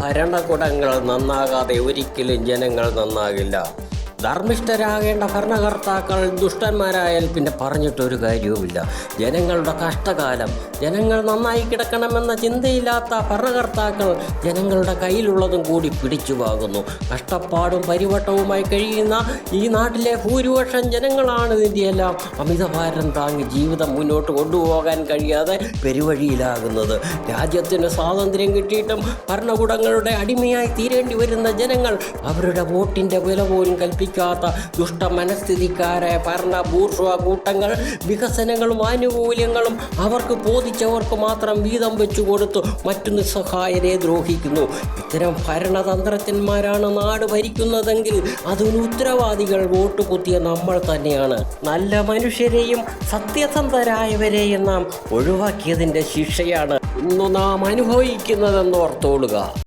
ഭരണകൂടങ്ങൾ നന്നാകാതെ ഒരിക്കലും ജനങ്ങൾ നന്നാകില്ല. ധർമ്മിഷ്ഠരാകേണ്ട ഭരണകർത്താക്കൾ ദുഷ്ടന്മാരായാൽ പിന്നെ പറഞ്ഞിട്ടൊരു കാര്യവുമില്ല. ജനങ്ങളുടെ കഷ്ടകാലം, ജനങ്ങൾ നന്നായി കിടക്കണമെന്ന ചിന്തയില്ലാത്ത ഭരണകർത്താക്കൾ ജനങ്ങളുടെ കയ്യിലുള്ളതും കൂടി പിടിച്ചു വാങ്ങുന്നു. കഷ്ടപ്പാടും പരിവട്ടവുമായി കഴിയുന്ന ഈ നാട്ടിലെ ഭൂരിപക്ഷം ജനങ്ങളാണ് ഇതിൻ്റെയെല്ലാം അമിതഭാരം താങ്ങി ജീവിതം മുന്നോട്ട് കൊണ്ടുപോകാൻ കഴിയാതെ പെരുവഴിയിലാകുന്നത്. രാജ്യത്തിന് സ്വാതന്ത്ര്യം കിട്ടിയിട്ടും ഭരണകൂടങ്ങളുടെ അടിമയായി തീരേണ്ടി വരുന്ന ജനങ്ങൾ അവരുടെ വോട്ടിൻ്റെ വില പോലും കൽപ്പിക്കാത്ത ദുഷ്ട മനസ്ഥിതിക്കാരായ ഭരണ ബൂർഷ്വാ കൂട്ടങ്ങൾ വികസനങ്ങളും ആനുകൂല്യങ്ങളും അവർക്ക് ബോധിച്ചവർക്ക് മാത്രം വീതം വെച്ചു കൊടുത്തു മറ്റു നിസ്സഹായരെ ദ്രോഹിക്കുന്നു. ഇത്തരം ഭരണതന്ത്രജ്ഞന്മാരാണ് നാട് ഭരിക്കുന്നതെങ്കിൽ അതിന് ഉത്തരവാദികൾ വോട്ട് കുത്തിയ നമ്മൾ തന്നെയാണ്. നല്ല മനുഷ്യരെയും സത്യസന്ധരായവരെയും നാം ഒഴിവാക്കിയതിൻ്റെ ശിക്ഷയാണ് ഇന്നു നാം അനുഭവിക്കുന്നതെന്ന് ഓർത്തോളുക.